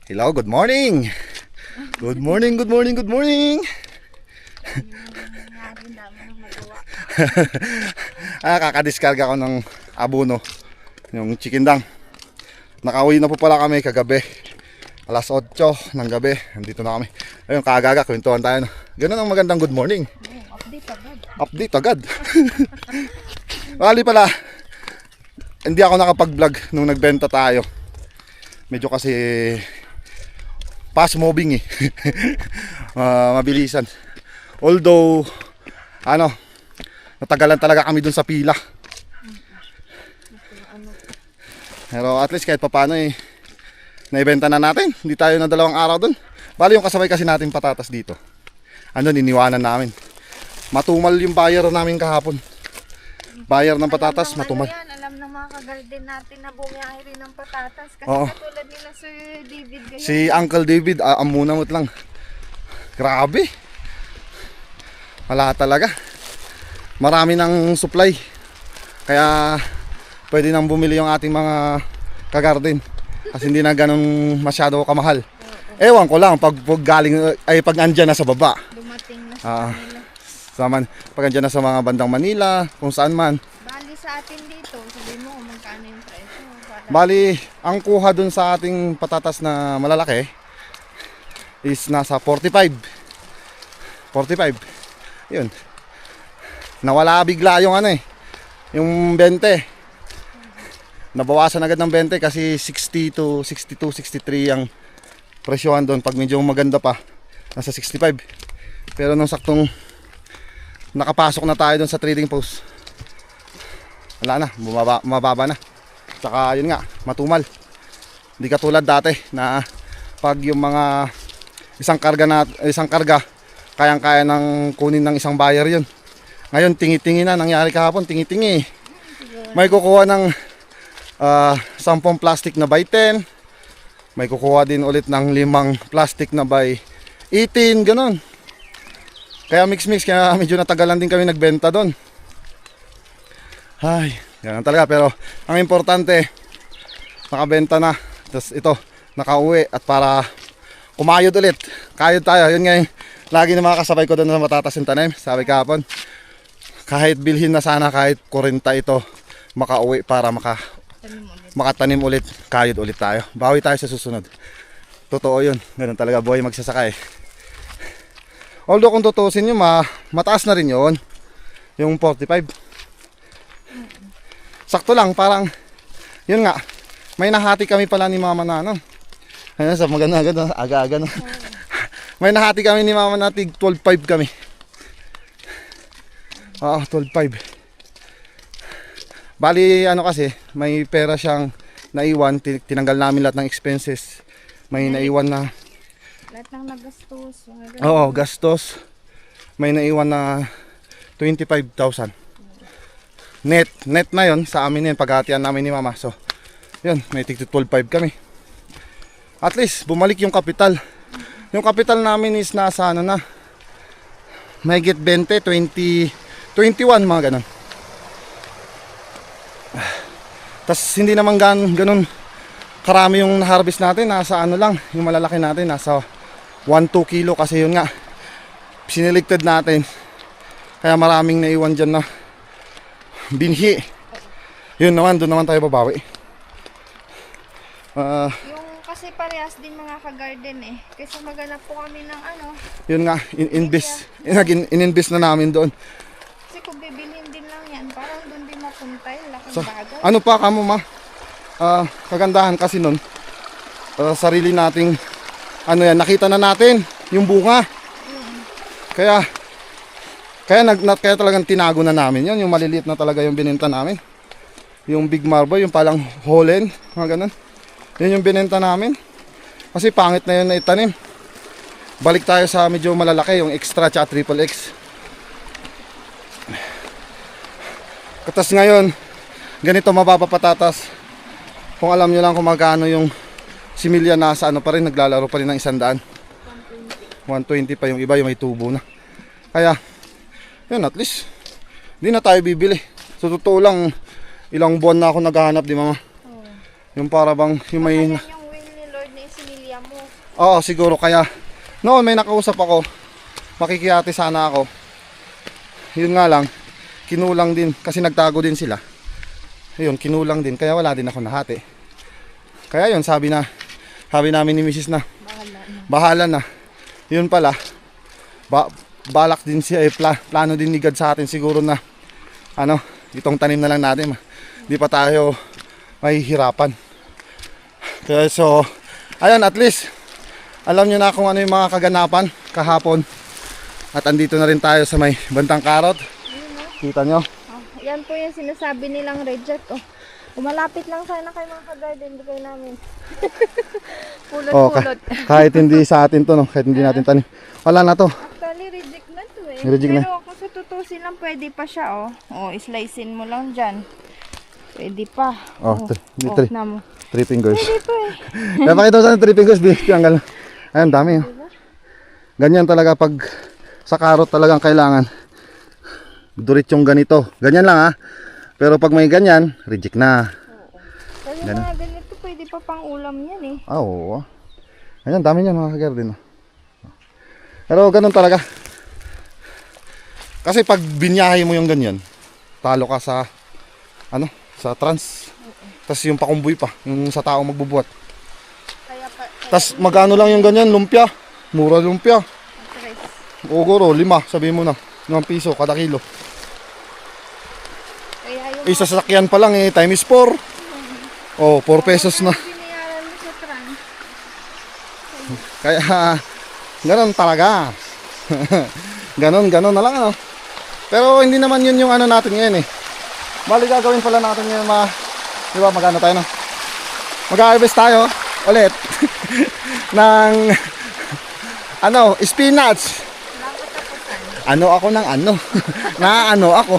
Hello, good morning. Good morning, good morning, good morning. Kakadiskarga ko ng abono, yung chikindang. Nakauwi na po pala kami kagabi. Alas 8 ng gabi, nandito na kami. Ayun, kaagaga, kwentuhan tayo. Ganun ang magandang good morning. Update agad. Update agad. Bali pala, hindi ako nakapag-vlog nung nagbenta tayo. Medyo kasi fast moving eh. Mabilisan. Although, natagalan talaga kami dun sa pila. Pero at least kahit papaano eh, naibenta na natin. Hindi tayo na 2 araw dun. Bali yung kasabay kasi natin patatas dito. Iniwanan namin. Matumal yung buyer namin kahapon. Buyer ng patatas, matumal. Alam ng mga kagarden natin na bumiyahe rin ng patatas. Kasi Oo. katulad nila Sir David ngayon. Si Uncle David, amunamot lang. Grabe. Wala talaga. Marami ng supply. Kaya pwede nang bumili yung ating mga kagarden. Kasi hindi na ganun masyado kamahal. Ewan ko lang pag galing ay pag andyan na sa baba. Dumating na sa kanila. Pag andyan na sa mga bandang Manila, kung saan man. Bali sa atin dito, sabihin mo kung magkano yung presyo. Bali, ang kuha dun sa ating patatas na malalaki is nasa 45. 45. Yun. Nawala bigla yung yung 20. Nabawasan agad ng 20 kasi 60 to 62, 63 ang presyohan doon. Pag medyo maganda pa, nasa 65. Pero nung saktong nakapasok na tayo doon sa trading post, wala na, mababa na. Tsaka yun nga, matumal. Hindi katulad dati na pag yung mga isang karga kayang-kaya ng kunin ng isang buyer yun. Ngayon tingi-tingi na, nangyari kahapon, tingi-tingi. May kukuha ng 10 plastic na by 10. May kukuha din ulit ng 5 plastic na by 18, ganun. Kaya mix-mix, kaya medyo natagalan din kami nagbenta doon. Ay, ganun talaga. Pero ang importante, nakabenta na. Tapos ito, nakauwi. At para kumayod ulit, kayod tayo. Yun nga yung lagi na mga kasabay ko doon sa Matatas yung Tanim. Sabi kahapon, kahit bilhin na sana, kahit 40 ito, makauwi para makatanim ulit, kayod ulit tayo. Bawi tayo sa susunod. Totoo yun. Ganun talaga buhay magsasaka eh. Although kung tutusin nyo, mataas na rin yun. Yung 45. Sakto lang, parang yun nga, may nahati kami pala ni mama na ayun, sa maganda aga-aga na. May nahati kami ni mama na 12.5 kami. 12.5. Bali kasi, may pera siyang naiwan, tinanggal namin lahat ng expenses. May naiwan na lahat ng nagastos. oo, gastos. May naiwan na 25,000. Net na yon sa amin yun, paghatian namin ni mama. So, yun, may tig 12.5 kami. At least, bumalik yung kapital. Yung kapital namin is nasa may get 20, 20, 21, mga ganun. Tas hindi naman ganun karami yung na-harvest natin. Nasa lang, yung malalaki natin, nasa 1-2 kilo kasi yun nga, siniligted natin. Kaya maraming naiwan dyan na binhi. Yun naman, doon naman tayo babawi. Yung kasi parehas din mga kagarden eh. Kasi maganap po kami ng Yun nga, in-invest na namin doon. Kasi kung bibilhin din lang yan, parang doon din mapunta yung laking So, bagay. ano pa kamo kagandahan kasi nun, sarili nating nakita na natin yung bunga. Kaya talagang tinago na namin yun. Yung maliliit na talaga yung binenta namin. Yung big marble, yung palang holen, mga ganun. Yun yung binenta namin. Kasi pangit na yun na itanim. Balik tayo sa medyo malalaki, yung extra tsaka triple X. Katas ngayon, ganito mababa patatas. Kung alam nyo lang kung magkano yung similya, nasa pa rin, naglalaro pa rin ng 100. 120 pa yung iba, yung may tubo na. Kaya, yun, at least hindi na tayo bibili. So totoo lang, ilang buwan na ako naghahanap, di mama? Yung para bang yung may Yung will ni Lord na sinilya mo. Oo, siguro kaya. Noon may nakausap ako. Makikiyate sana ako. Yun nga lang, kinulang din. Kasi nagtago din sila. Ayun, kinulang din. Kaya wala din ako nahati. Kaya yun, sabi namin ni Mrs. na, bahala na. Yun pala, balak din siya, plano din ni God sa atin siguro na, itong tanim na lang natin. Di pa tayo mahihirapan. Kaya so, ayun, at least, alam nyo na kung ano yung mga kaganapan kahapon. At andito na rin tayo sa may Bantang Karot. Kita nyo? Oh, yan po yung sinasabi nilang reject. Oh. Umalapit lang sana kayo mga ka-garden, hindi kayo namin. Pulot-pulot. Kahit hindi sa atin to, no? Kahit hindi natin tanim. Wala na to. Actually, reject na to eh. Reject na. Pero kung sa tutusin lang, pwede pa siya, oh. Oh, slicein mo lang dyan. Pwede pa. Oh, na mo. 3 fingers. Pwede pa eh. Napakita sa 3 fingers, tanggal. Ayun, dami. Oh. Ganyan talaga pag sa karot talagang kailangan. Durit yung ganito. Ganyan lang ha. Pero pag may ganyan, reject na. Kasi mga ganito, pwede pa pang ulam yan eh. Ah, oo. Ayan, dami niyan mga ka-garden. Oh. Pero ganun talaga. Kasi pag binyahe mo yung ganyan, talo ka sa sa trans. Tapos yung pakumboy pa, yung sa tao magbubuhat. Tapos magkano lang yung ganyan, lumpia. Mura lumpia. Ogoro, 5, sabihin mo na. 5 piso kada kilo. Kaya yung Sa sasakyan pa lang times 4. Oh, 4 pesos na. binayaran mo sa trans. Kaya, ganun talaga. Ganun na lang Pero hindi naman yun yung natin ngayon Bali gagawin pala natin yung di ba magano tayo mag-harvest tayo ulit ng spinach. Ako ng ako.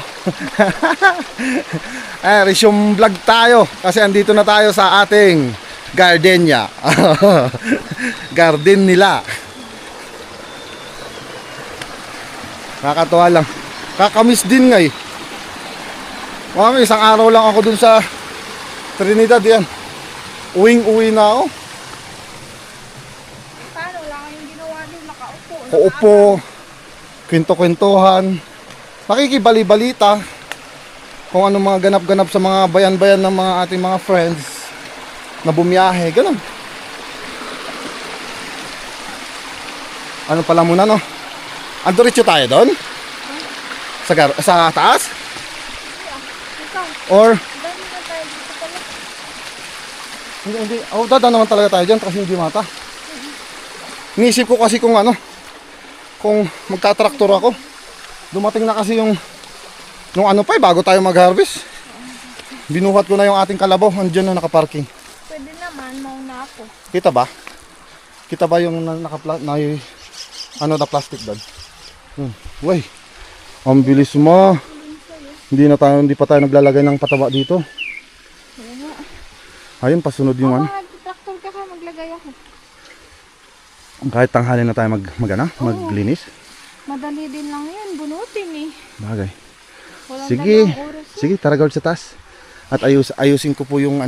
Resume vlog tayo kasi andito na tayo sa ating gardenia. Garden nila. Nakakatuwa lang. Kakamiss din nga isang araw lang ako dun sa Trinidad yan. Uwing-uwi na ako. Paano lang yung ginawa nyo? Nakaupo. Uupo. Kwento-kwentuhan. Nakikibali-balita kung ano mga ganap-ganap sa mga bayan-bayan ng mga ating mga friends na bumiyahe. Ganun. Ano pala muna Andiretso tayo doon? Sa taas? Or Dami na tayo dito pala. hindi. Dada naman talaga tayo dyan kasi hindi mata. Inisip ko kasi kung magtatraktor ako. Dumating na kasi yung bago tayo mag-harvest. Binuhat ko na yung ating kalabaw. Andiyan na nakaparking. Pwede naman, mauna ako. Kita ba? Kita ba yung na plastic doon? Uy, ang bilis mo. Hindi pa tayo naglalagay ng pataba dito. Ayun, pasunod yung Mag-tractor ka maglagay ako. Kahit tanghali na tayo maglinis. Madali din lang yan, bunutin Bagay. Walang Sige. dalawang oras. Sige, tara girl sa taas. At ayusin ko po yung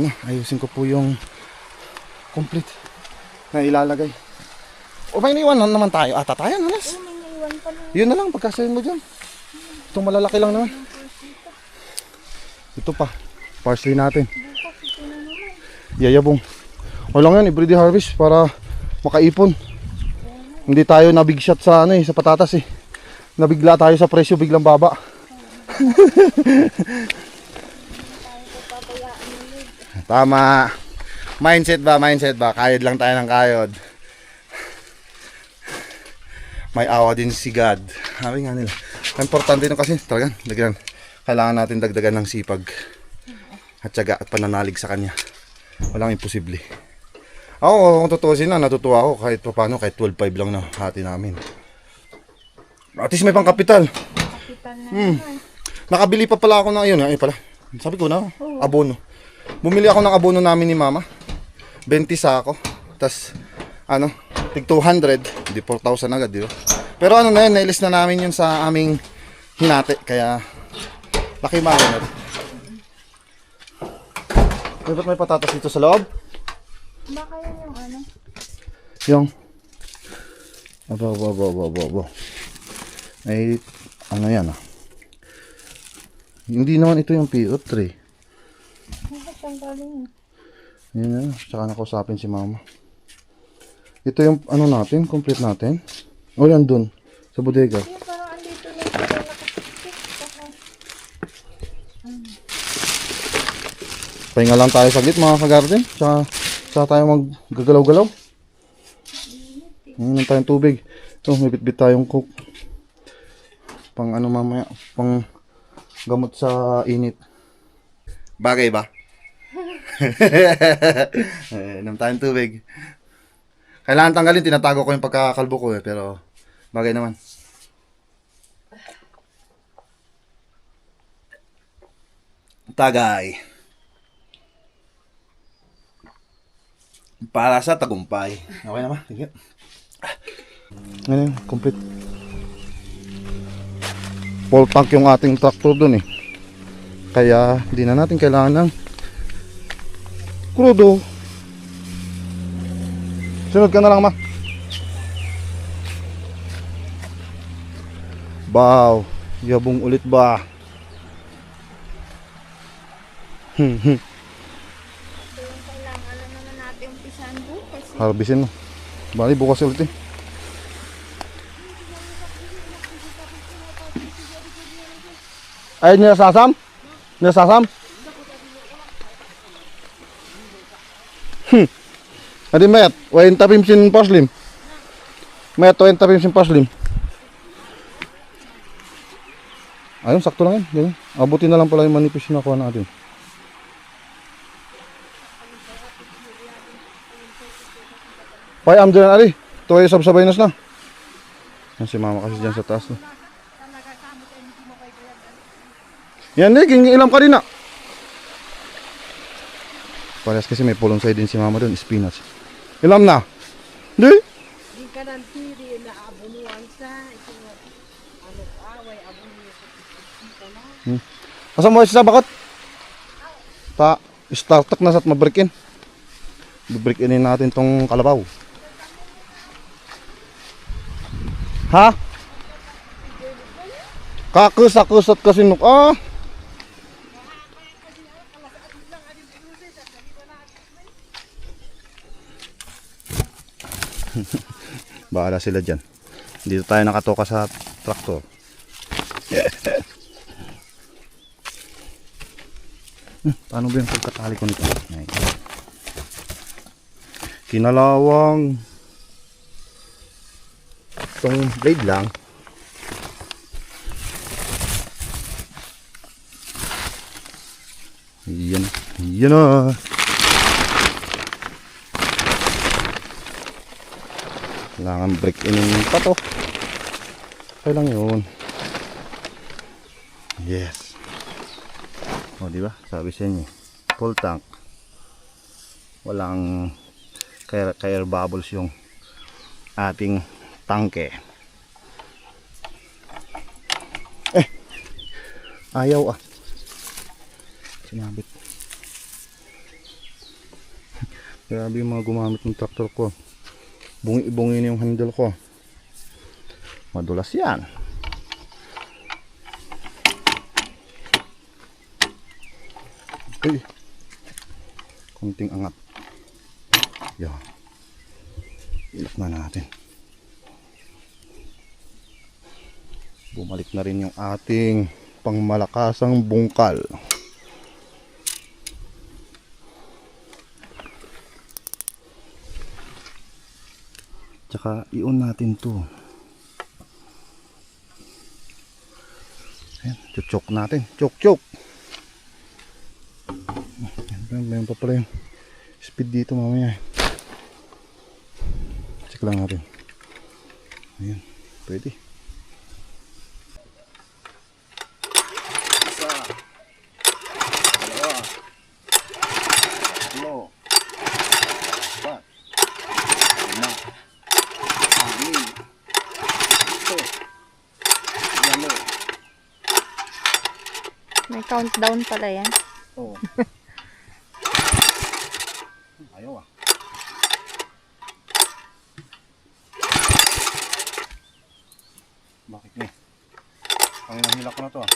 complete na ilalagay. O may iniwan naman tayo. Tayo nalas. May naiwan pa lang. Yun na lang, pagkasayin mo dyan. Itong malalaki lang naman. Ito pa, parsley natin. Yayabong. Walang yan, everyday harvest para makaipon. Hindi tayo nabig shot sa sa patatas Nabigla tayo sa presyo, biglang baba. Tama. Mindset ba? Kayod lang tayo ng kayod. May awa din si God. Sabi nga nila. Importante nyo kasi talagang kailangan natin dagdagan ng sipag at tiyaga at pananalig sa Kanya. Walang imposible. Ako, kung tutusin natutuwa ako kahit paano, kahit 12.5 lang na hati namin. At least may pang kapital. Kapital na Nakabili pa pala ako ng sabi ko na, abono. Bumili ako ng abono namin ni Mama. 20 sako. Tas tig 200, di 4,000 agad, di ba? Pero na yun, nailis na namin yun sa aming hinati, kaya laki mga na. Ba't may patatas dito sa loob? Baka yan yung Yung abo. Ay, ano yan ah. Hindi naman ito yung PO3. Bakit ang galing? Yan na, tsaka nakausapin si mama. Ito yung ano natin, complete natin. O yan dun, sa bodega. Yung parang andito na sila nakapikit. Pahinga lang tayo saglit mga kagarden. Tsaka tayo maggagalaw-galaw. Ngayon tayong tubig. Ito, may bitbit tayong coke. Pang ano mamaya, pang gamot sa init. Bagay ba? Inom tayong tubig. Kailangan tanggalin, tinatago ko yung pagkakalbo ko pero bagay naman. Tagay. Para sa tagumpay. Okay na ba? Thank you. Ngayon, complete. Full tank yung ating tractor dun eh. Kaya hindi na natin kailangan ng krudo. Sunod ka na lang ma. Wow, yabong ulit ba? Ito yung kailangan na naman natin umpisahan bukas. Harbisin mo. Bali bukas ulit eh. Ay, nilasasam? Nilasasam? Adi mayat, wain tapim sin paslim. Mayat wain tapim sin paslim. Ayun, sakto lang yan. Ganyan. Abutin na lang pala yung manipis na nakuha natin. Pay, am dyan, ali. Ito ay sabsabay nas na. Yan si mama kasi dyan sa taas. Yan eh, ilam ka din na. Parehas kasi may pulong side din si mama doon, spinach. Ilam na? Di? Di ka ng tiri na abunuan sa ito ano away abunuan sa Asa mo sa bakot? Ta, startup na sa mabreakin. Bibreakinin natin tong kalabaw. Ha? Kakusat kasi nuk. Ah. Bahala sila dyan. Dito tayo nakatoka sa traktor. Paano ba yung pagkatali ko nito? Kinalawang itong blade lang. Yan. Yan na. Kailangan break in pa to. Okay lang yun. Yes. O diba? Sabi sa inyo. Full tank. Walang air bubbles yung ating tangke. Ayaw ah. Sinabit. Grabe yung mga gumamit ng traktor ko. Bungi-bungi na yung handle ko. Madulas yan. Uy. Kunting angat. Yan. Ilak na natin. Bumalik na rin yung ating pangmalakasang bungkal. Tsaka i-on natin to. Ayan, chuchok natin. Chok. Mayroon pa pala yung speed dito mamaya. Check lang natin. Ayan, pwede. Isa. Dalawa. Tatlo. Apat. Lima. Anim. Ito. Walo. May countdown pala yan. Oo. Ayaw ah. Ang hinahilak ko na to ah.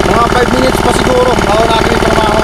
Mga 5 minutes pa siguro bago natin yung trabaho.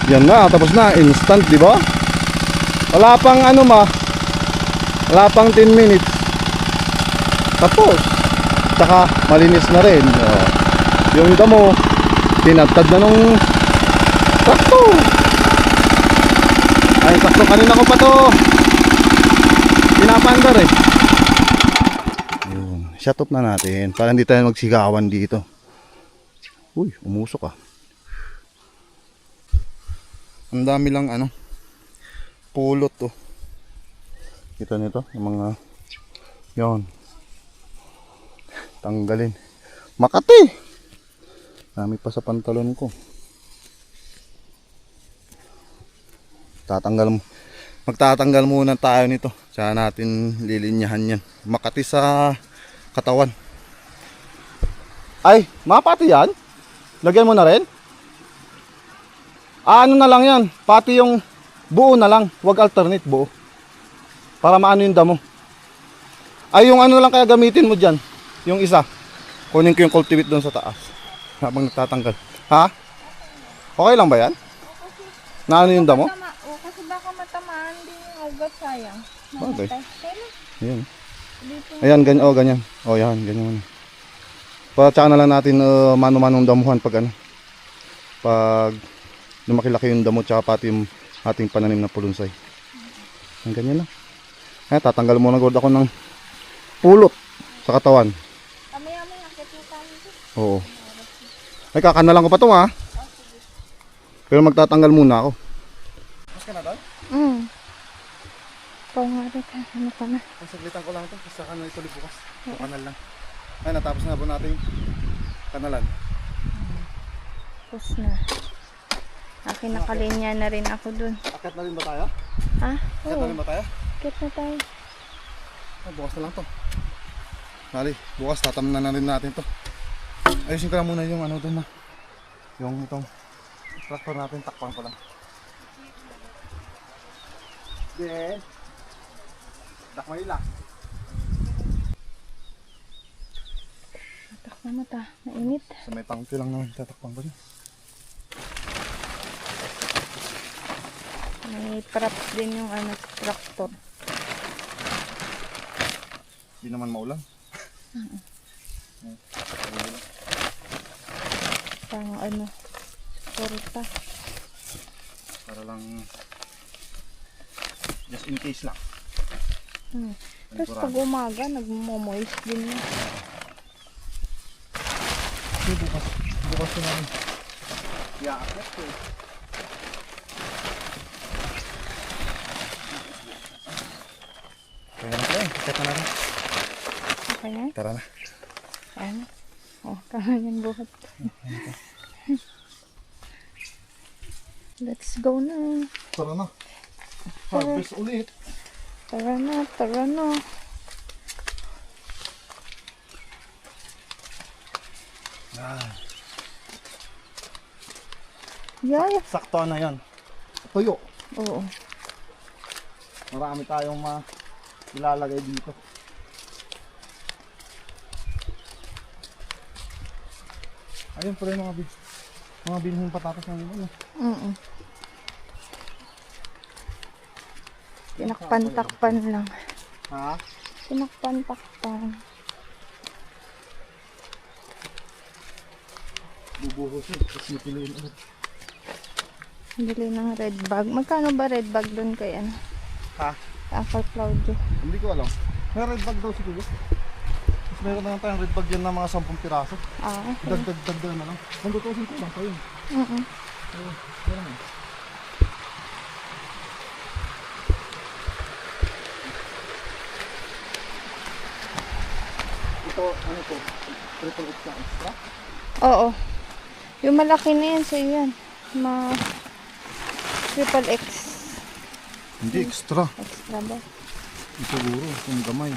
Yan na, tapos na, instant, di ba? Wala pang ano wala pang 10 minutes. Tapos, tsaka malinis na rin. Yung damo, tinatad na nung traktor. Ay, sakto kanina ko pa to pinapandar eh. Yun, shut off na natin para hindi tayo magsigawan dito. Uy, umusok ah. Ang dami lang pulot to. Kita nito yung mga yon. Tanggalin. Makati. Dami pa sa pantalon ko. Magtatanggal muna tayo nito. Tsaka natin lilinyahan yan. Makati sa katawan. Ay, mapati yan? Lagyan mo na rin? Ano na lang yan, pati yung buo na lang, wag alternate buo. Para maano yung damo. Ay yung ano lang kaya gamitin mo dyan, yung isa. Kunin ko yung cultivate doon sa taas. Habang nagtatanggal. Ha? Okay lang ba yan? Na ano yung damo? Kasi baka matamaan din yung ugat, sayang. Bagay. Kailan? Ayan. Ayan, ganyan. Oh, ganyan. Oh, yan, ganyan. Para tsaka na lang natin mano-manong damuhan pag pag lumaki-laki yung damo tsaka pati yung ating pananim na pulunsay. Ang ganyan lang. Ay, tatanggal muna agad ako ng pulot sa katawan. Kamaya-maya, nakit mo tayo dito. Oo. Ay, kakanalan ko pa ito ha. Pero magtatanggal muna ako. Mas ka na doon? Ikaw nga rin, ano ka na. Saglitan ko lang ito. Kasi saka na ituloy bukas. Ito kanal lang. Ay, natapos na po natin yung kanalan. Tapos na. Akin nakalinya na rin ako dun. Akat na rin ba tayo? Ha? Akat na rin ba tayo? Akit na tayo. Ay, bukas na lang to. Mali, bukas tatamnan na rin natin to. Ayusin ko lang muna yung doon na. Yung itong traktor natin, takpan ko lang. Then, takpan nila. Matak na mata. Mainit. Sa may pangti lang naman, tatakpan ko dyan. May props din yung traktor. Hindi naman maulan. Pang suporta. Para lang, just in case lang. Tapos pag umaga, nagmo-moist din yun. Bukas ko namin. Iaakit ko eh. Kaya na pala eh, akit na natin. Okay na? Tara na. Ayan. Oh, kaya buhat. Let's go na. Tara na. Harvest ulit. Tara na, tara na. Yay! Sakto na yan. Tuyo. Oo. Marami tayong ilalagay dito. Ayun pala yung mga binhing patatas ng ano. Tinakpan-takpan lang. Ha? Tinakpan-takpan. Bubuhusin. Tapos nipiliin ulit. Bili ng red bag. Magkano ba red bag doon kay ano? Ha? Uncle Claudio. Hindi ko alam. May red bag daw siguro. Tapos meron na lang tayong red bag dyan na mga 10 piraso. Okay. Dagdag na lang. Kung tutusin ko lang pa yun. Meron na. Ito, ano to? Triple X na extra? Oo. Yung malaki na yan sa yan. Triple X. Hindi, extra. Extra ba? Siguro, yung gamay.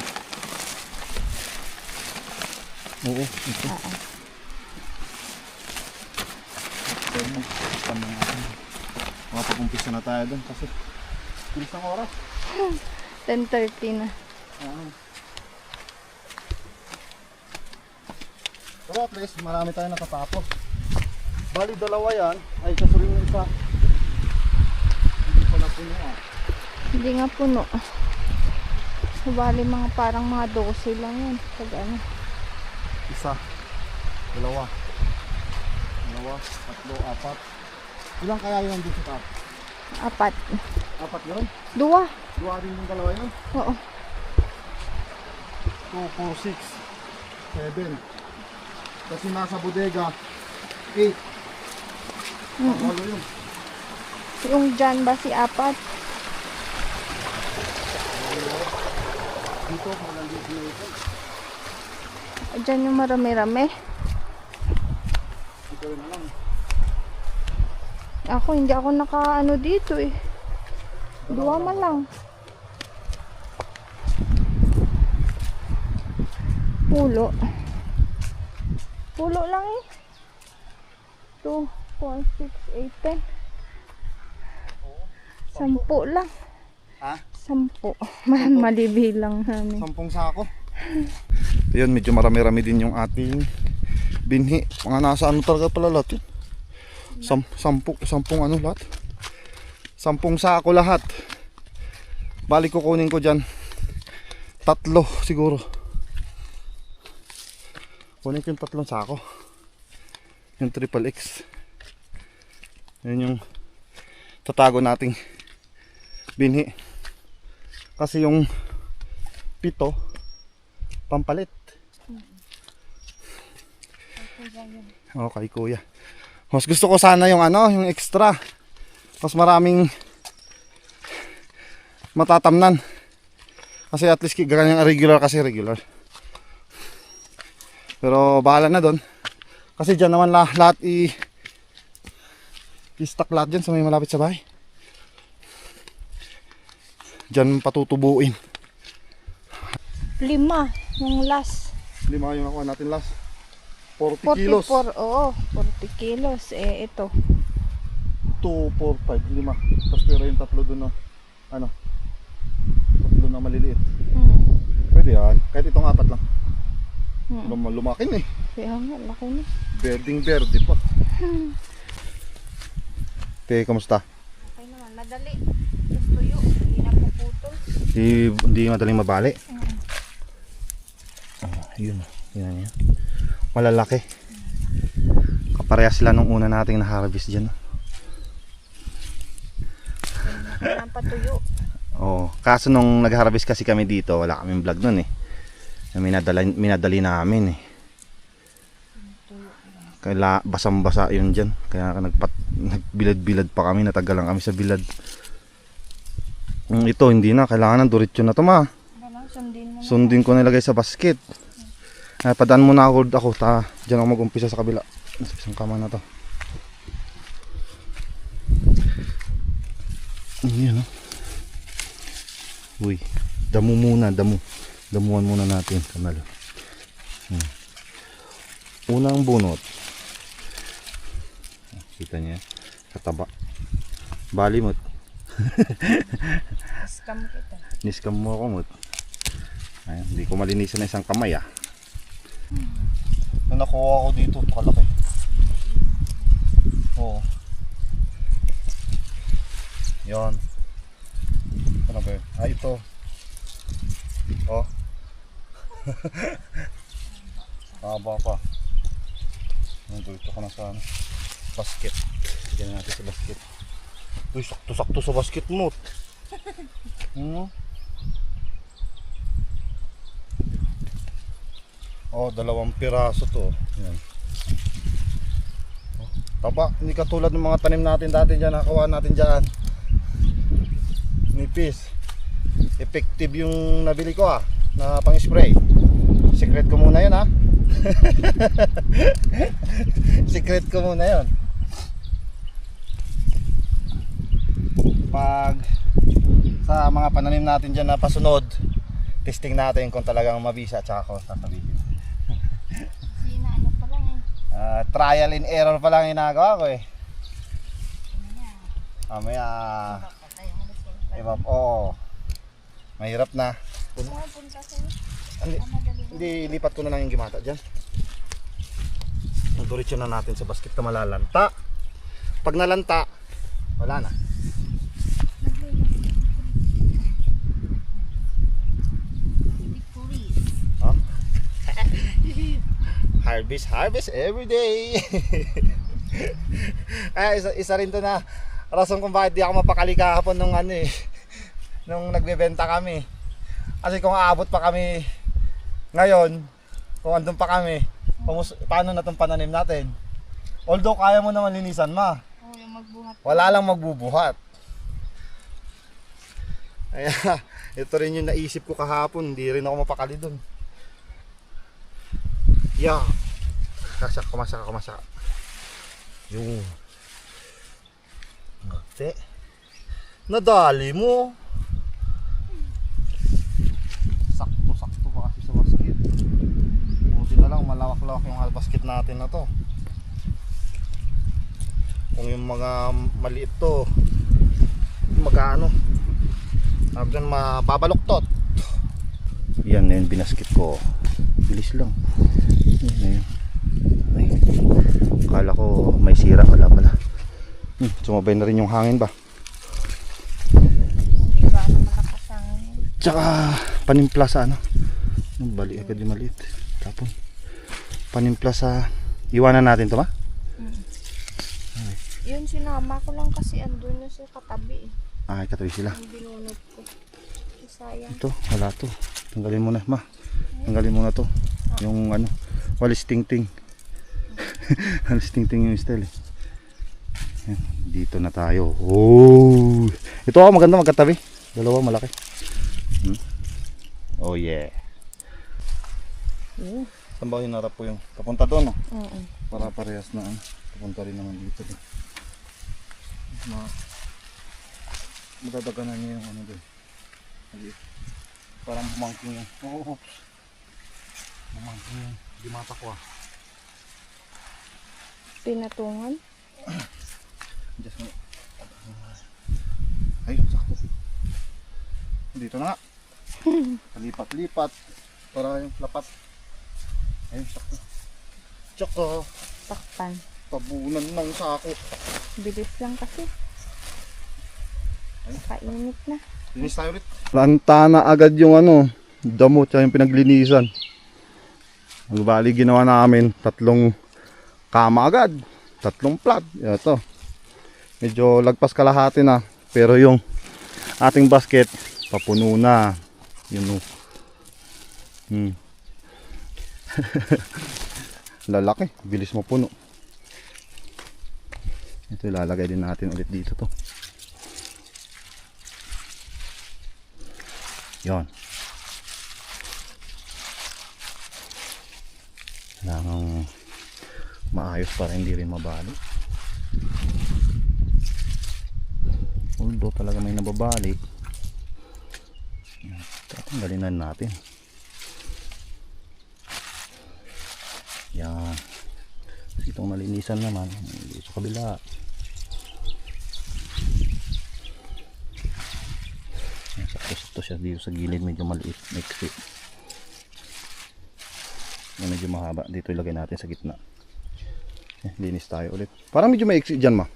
Oo, ito. Makapag-umpisa na tayo doon kasi bilis ng oras. 10:30 na. Pero at least marami tayong natatapos. Bali dalawa yan, ay sasurin yung isa. Hindi pala puno Hindi nga puno. Bali mga parang mga 12 lang yan. Pag ano. Isa, dalawa, tatlo, apat. Ilang kaya yun dito sa top? 4. Apat na rin? 2. Dua rin yung dalawa yun? Oo. 2, 4, 6, 7. Kasi nasa bodega, 8. Walo yun. Yung dyan ba si 4? Dito, malandis na ito. Dyan yung marami-rami. Dito rin na lang. Ako, hindi ako naka-ano dito eh. 2 man lang. Pulo. Pulo lang eh. 2, 4, 6, 8, 10. 10 lang. Ha? 10. Malibilang namin. 10 sako. Ayun, medyo marami-rami din yung ating binhi. Mga nasa ano talaga pala lahat yun. 10 ano lahat. 10 sako lahat. Balik kukunin ko dyan 3 siguro. Kunin ko yung 3 sako. Yung triple X. Yun yung tatago nating binhi. Kasi yung 7 pampalit. Okay, kuya. Mas gusto ko sana yung ano, yung extra. Mas maraming matatamnan. Kasi at least ganyan regular kasi regular. Pero bahala na doon. Kasi dyan naman lahat i-stock lahat dyan sa may malapit sa bahay. Dyan patutubuin. 5 yung last. 5 yung nakuha natin last. 40 kilos. 44, oo. 40 kilos. Eh, ito. 2, 4, 5, 5. Tapos pero yung 3 doon na, ano, 3 na maliliit. Pwede yan. Kahit itong 4 lang. Lumakin eh. Kaya nga, laki na. Berding berde pa. Te, kamusta? Okay naman, madali. Tapos tuyo, hindi na puputol. Hindi madaling mabali. Yun. Yan yan. Malalaki. Kapareha sila nung una nating na-harvest dyan. Hindi na patuyo. Oo. Kaso nung nag-harvest kasi kami dito, wala kaming vlog nun eh. Minadali namin eh. Kaya basang-basa yun dyan. Kaya nagbilad-bilad pa kami. Natagal lang kami sa bilad. Ito hindi na. Kailangan ng diretso na to ma. Sundin ko nilagay sa basket. Padaan muna ako. Diyan ako mag-umpisa sa kabila. Isang kama na to. Ayan o. Uy. Damo muna. Damuhan muna natin. Kanal. Unang bunot. Kita niya. Kataba. Balimot. Scam kita. Niskam mo ako, Mut. Ayun, hindi ko malinisan na isang kamay, ah. Nung nakuha ko dito, kalaki. Oo. Yan. Ano ba yun? Ah, ito. Oh. Haba pa. Dito ka na sa ano, basket. Bigyan natin sa basket. Uy, sakto-sakto sa basket mo. Oh, 2 piraso to. Yan. Oh, taba, hindi katulad ng mga tanim natin dati dyan, nakakuha natin dyan. Nipis. Effective yung nabili ko na pang spray. Secret ko muna yun Secret ko muna yun. Pag sa mga pananim natin dyan na pasunod, testing natin kung talagang mabisa, tsaka ako sasabihin. Ano pa lang Trial and error pa lang ginagawa ko eh. Mamaya iba, oo. Mahirap na. Punta sa'yo. Hindi, lipat ko na lang yung gimata dyan. Diretso na natin sa basket na malalanta. Pag nalanta, wala na. Huh? Harvest every day. Ay, isa rin to na rason kung bakit di ako mapakali kahapon nung nung nagbebenta kami. Kasi kung aabot pa kami ngayon, kung andun pa kami, paano na itong pananim natin? Although kaya mo naman linisan, ma. Oo, yung magbuhat. Wala lang magbubuhat. Kaya, ito rin yung naisip ko kahapon, hindi rin ako mapakali dun. Yeah. Kumasa. Yung. Ate. Nadali mo. Sakto pa kasi sa basket. Buti na lang malawak-lawak yung basket natin na to. Kung yung mga maliit to, magkano? Hanggang mababaluktot. Yan na yung binasket ko. Bilis lang. Yan na yun. Ay, akala ko may sira, wala pala. Sumabay na rin yung hangin ba? Hindi ba malakas ang Tsaka panimpla sa bali agad yung maliit. Tapon panimpla sa, iwanan natin to ba? Yun, sinama ko lang kasi andun na sa katabi Ay, katabi sila. Ang binunod ko. Sayang. Ito, wala to. Tanggalin mo na, ma. Tanggalin mo na to. Yung walis ting-ting. Walis ting-ting yung style eh. Yan, dito na tayo. Oh! Ito maganda magkatabi. Dalawa malaki. Oh yeah. Saan ba yung narap po yung papunta doon, no? Oo. Para parehas na papunta rin naman dito din. Madadaganan niya yung doon. Parang bumangking yung bumangking yung dimata ko Pinatungan. Just mo. Ay, sakto. Dito na nga. Lipat-lipat para yung lapat. Ayun, sakto. Tsaka Takpan. tabunan ng sako. Bilis lang kasi. Kainit na. Linis tayo ulit. Lanta na agad yung damo tsaka yung pinaglinisan. Bali ginawa namin 3 kama agad. 3 plat. Ito. Medyo lagpas kalahati na. Pero yung ating basket papuno na. Yun o. Lalaki. Bilis mo puno. Ito ilalagay din natin ulit dito to. Yon. Kailangang maayos para hindi rin mabali. Although talaga may nababali, tatanggalin na natin. Yan. Itong malinisan naman sa kabila. sakto siya dito sa gilid, medyo maliit, maiksi. Yung medyo mahaba, dito ilagay natin sa gitna. Linis tayo ulit. Parang medyo maiksi dyan, ma.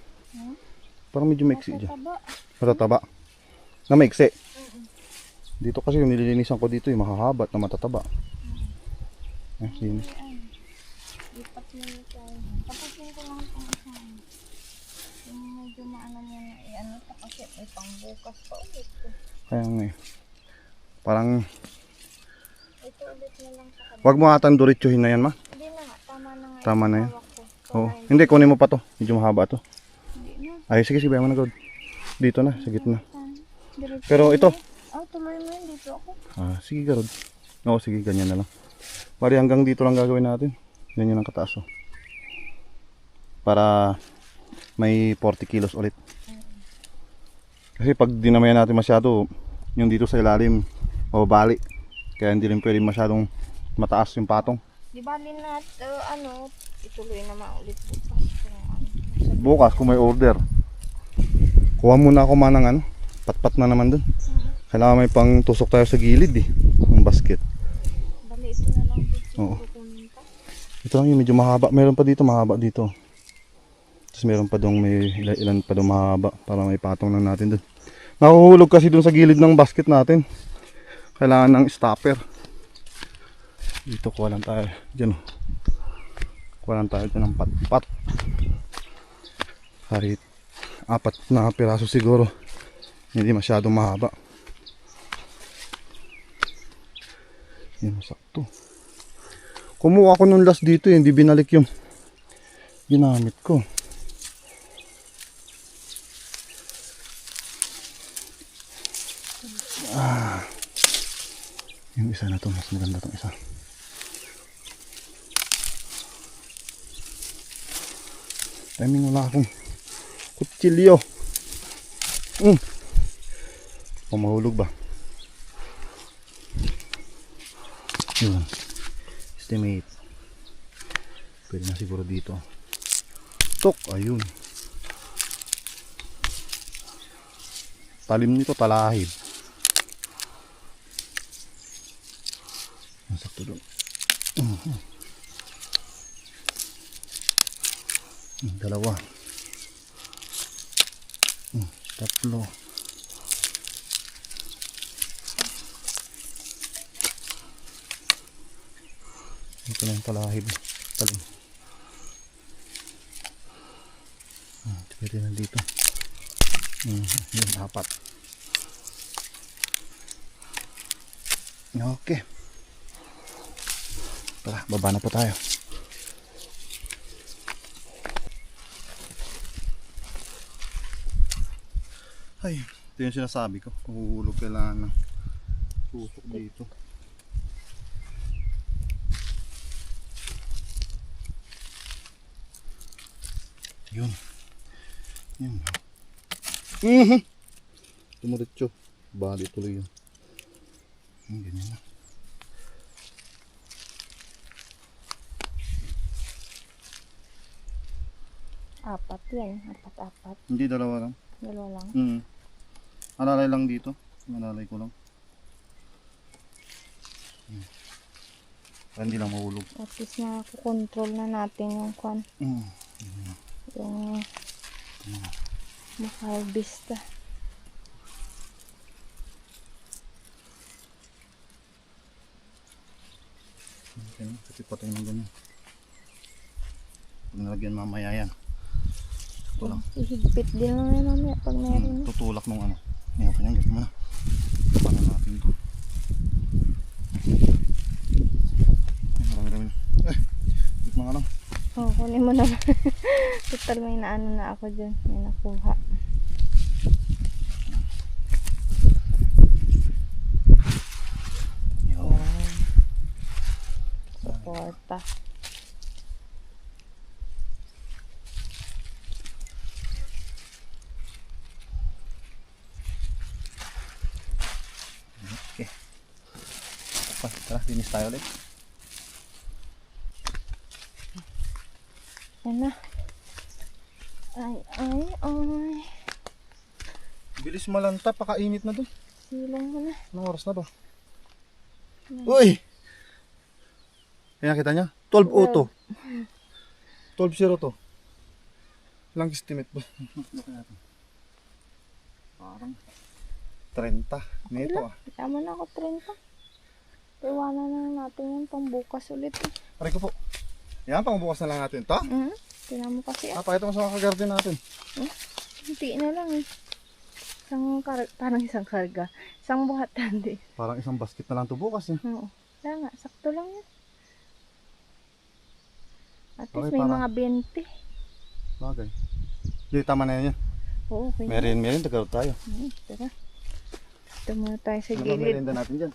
Parang medyo maiksi dyan. Taba. Matataba. Na maiksi. Dito kasi yung nililinisan ko dito, yung mahahaba at na matataba. Linis. Lipat mo na tayo. Tapusin ko lang itong isang. Yung medyo maano mo na ano pa kasi may pangbukas pa ulit. Kaya nga eh. Parang, Ito ulit na lang sa kanila. wag mo atan diretsuhin na yan, ma. Hindi na nga, tama na nga. Tama na yan. Hawak ko. Oo. Hindi, kunin mo pa to. Medyo mahaba to. Hindi na. Ay, sige, sige, mo na, God. Dito na, sa gitna. Diretso Pero na ito. eh. Tuloy mo yun dito ako. Sige, God. Oo, sige, ganyan na lang. Bari hanggang dito lang gagawin natin. Ganyan ang kataas, oh. Para may 40 kilos ulit. Kasi pag dinamayan natin masyado, yung dito sa ilalim, mababali. Kaya hindi rin pwede masyadong mataas yung patong. Di bali na ituloy na maulit bukas. Kung ano. Bukas kung may order, kuha muna ako manang patpat na naman dun. Kailangan may pang tusok tayo sa gilid eh, ng basket. Bali ito na lang dito. Oo. Kukunin ka. Ito lang yung medyo mahaba. Meron pa dito mahaba dito. Tapos meron pa dong may ilan pa dong mahaba para may patong na natin dun. Nahuhulog kasi dun sa gilid ng basket natin. Kailangan ng stopper. Dito kuha lang tayo. Diyan, oh. Kuha lang tayo dyan ng pat-pat. Kahit 4 na piraso siguro. Hindi masyadong mahaba. Yan, sakto. Kumuha ko nung last dito, hindi binalik yung ginamit ko. Yung isa na to, mas maganda tong isa. Timing, wala akong kutsilyo. Mahulog ba? Yun. Estimate. Pwede na siguro dito. Tok, ayun. Talim nito, talahib. Sakto doon. Dalawa. Tatlo. Ito na yung talahib. Talim. Pwede na dito. Yun, 4. Okay. Tara, baba na po tayo. Ay, ito yung sinasabi ko. Kung huhulog kailangan ng tusok dito. Yun. Yun. Tumuritso. Bali tuloy yun. Ganyan na. Apat yan. Apat. Hindi, dalawa lang. Dalawa lang. Alalay lang dito. Alalay ko lang. Para hindi lang mahulog. At least na-control na natin yung kwan. Yung makaharvesta. Okay, kasi patay ng ganyan. Pag nalagyan mamaya yan. Ito lang. Ihigpit din lang yan mamaya pag meron. Tutulak nung ano. Ngayon, ganyan muna. Paano natin ito? Marami-rami. Bit mga lang. Kunin mo na. Total may naano na ako dyan. May nakuha. Suporta. Okay. Tara, linis tayo ulit. Yan na. Ay. Bilis malanta, pakainit na dun. Silong mo na. Anong oras na ba? Uy! Yan nakita nyo? 12:02. 12:02. Ilang estimate ba? Parang 30. Nito ah. Tama na ako 30. Iwanan na natin yung pambukas ulit. Aray ko po. Yan, pangbukas na lang natin to. Tingnan mo kasi Pakita mo sa mga kagarden natin. Hindi na lang eh. Parang isang karga. Isang buhatan din. Parang isang basket na lang to bukas eh. Oo. Kaya nga, sakto lang yan. At Okay, least may parang- mga 20. Bagay. Hindi, tama na yan. Oo, okay. Meron, tagalog tayo. Tara. Dito muna tayo sa Ano ba gilid. merienda natin dyan?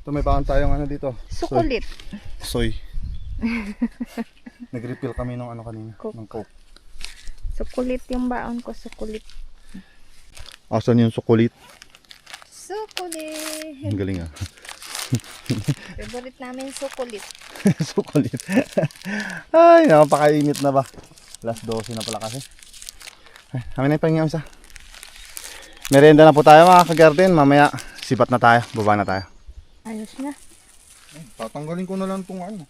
Ito may baon tayong ano dito. Sukulit. Soy. Nag-refill kami ng ano kanina. Coke. Ng Coke. Sukulit yung baon ko. Sukulit. Asan yung sukulit? Sukulit. Ang galing ah. Favorite namin sukulit. Sukulit. Ay, napakainit na ba? Last 12 na pala kasi. Ay, kami na yung pangyaw isa. Merienda na po tayo mga kagarden. Mamaya, sibat na tayo. Baba na tayo. Ayos na. Tatanggalin ko na lang itong ano.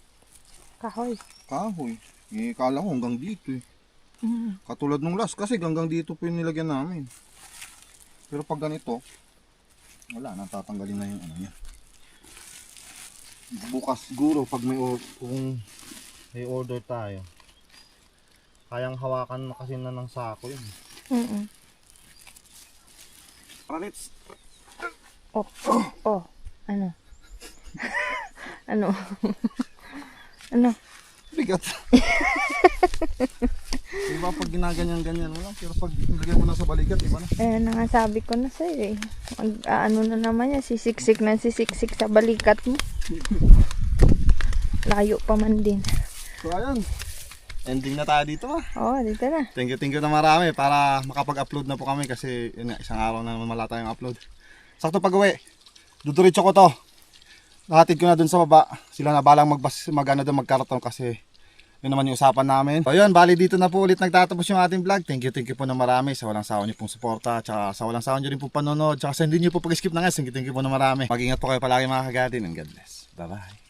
Kahoy. Kahoy. Kala ko hanggang dito eh. Katulad nung last kasi hanggang dito po yung nilagyan namin. Pero pag ganito, wala na, tatanggalin na yung ano niya. Bukas siguro pag kung may order tayo. Kayang hawakan na kasi na ng sako yun. Ralits. Oh. Ano? Ano? Ano? Bigat. Diba pag ginaganyan-ganyan mo lang, pero pag nilagyan mo na sa balikat, iba na. Nangasabi ko na sa'yo eh. Ano na naman yan, sisiksik sa balikat mo. Layo pa man din. So ayun, ending na tayo dito ah. Oo, dito na. Thank you na marami para makapag-upload na po kami kasi yun nga, isang araw na naman wala tayong upload. Sakto pag uwi, duduritso ko to. Nahatid ko na dun sa baba. Sila na balang magkarton kasi yun naman yung usapan namin. So yun, bali dito na po ulit nagtatapos yung ating vlog. Thank you po na marami sa walang sawa nyo pong suporta. Tsaka sa walang sawa nyo rin po panonood. Tsaka sa hindi nyo po pag-skip na guys. Thank you po na marami. Mag-ingat po kayo palagi mga kagadin and God bless. Bye bye.